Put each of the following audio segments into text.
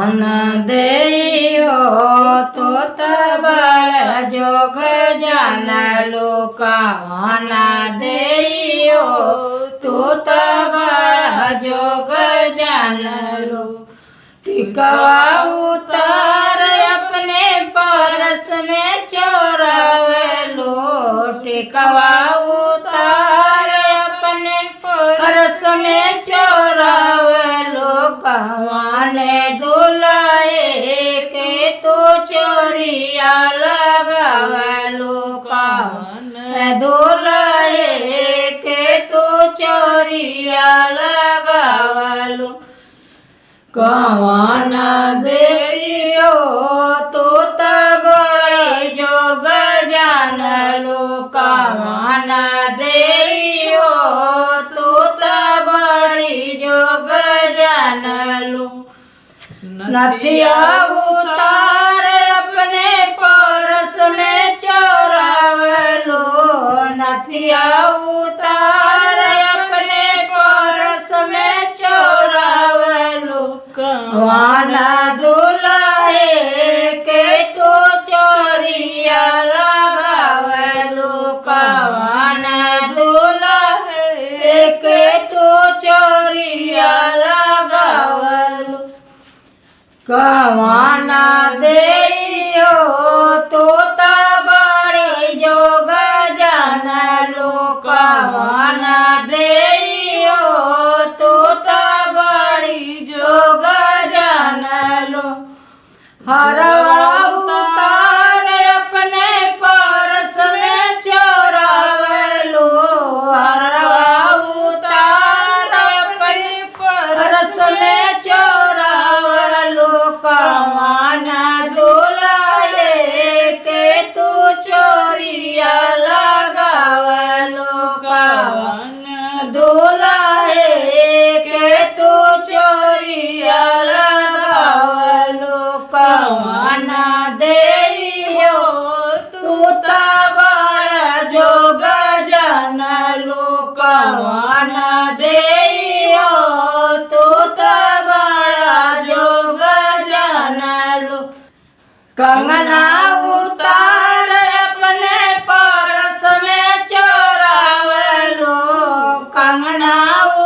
कवन देयो तो तबल जोग जानलो कवन देयो तो तबल जोग जानलो टिकवा उतार अपने परस में चोरावलो टिकवा उतार अपने परस में चोरावलो कवन दुलाए के तो चोरिया लगावलो कवन दुलाए के तो चोरिया लगावलो कवन देयो तो तबड़ी जोग जानलो कवन देयो तो तबड़ी जोग जानलो नथिया उतार अपने परस में चोरावलो नथिया उतार अपने परस में चोरावलो कवन दुलाए के तो चोरिया लगावलो कवन दुलाए के तो चोरिया लगावलो कवन देयो तो तबड़ी जोग जानलो कवन देयो तो तबड़ी जोग जानलो हरवा उतार अपने परस में चोरावलो हरवा उतार अपने परस में चोरावलो कवन दुलाए के तू चोरिया लगावलो कवन दुलाए के तू चोरिया लगावलो कवन देयो तू तबड़ जोग जानलो कवन देयो तू तबड़ जोग जानलो कंगना उतार अपने परस में चोरावलो कंगना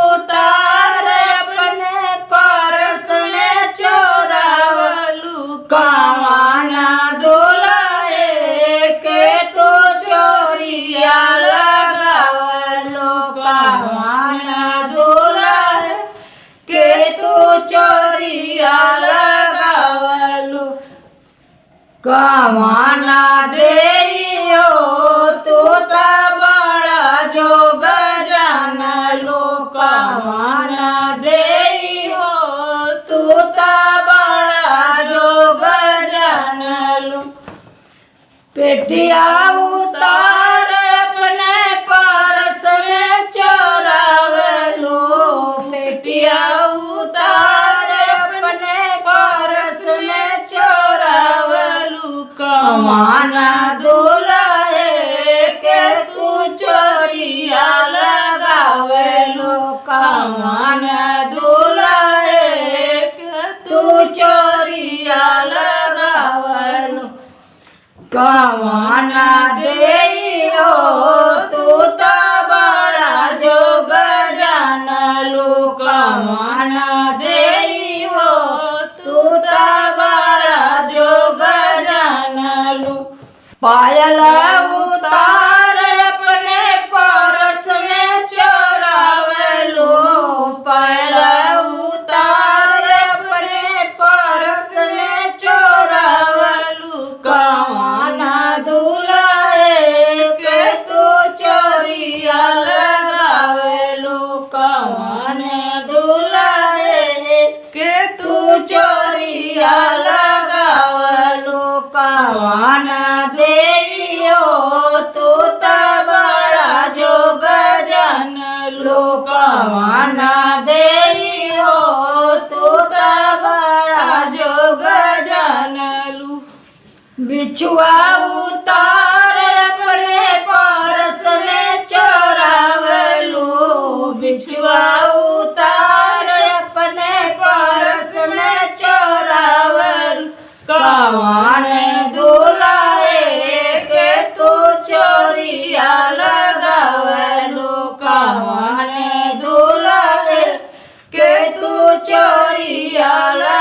उतार अपने परस में चोरावलो कवन दुलाए के तो चोरिया लगावलो कवन दुलाए के तो चोरिया लगावलो कवन देयो तो तबड़ा जोग जानलो कवन देयो तो तबड़ा जोग जानलो पेटिया उतार अपने परस में चोरावलो पेटिया उतार अपने परस में चोरावलो कवन दुलाए के तू चोरिया लगावलो कवन दुलाए के तू चोरिया लगावलो कवन देयो तू तबड़ा जोग जानलो कवन देयो तू तबड़ा जोग जानलो पायल उतार अपने परस में चोरावलो पायल उतार अपने परस में चोरावलो कवन दुलाए के तू चोरिया लगावलो कवन दुलाए के तू चोरिया लगावलो कवन देयो तू तबड़ा जोग जानलो कवन देयो तू तबड़ा जोग जानलो बिछुआ उतार अपने परस में चोरावलो बिछुआ उतार अपने परस में चोरा ચોરિયા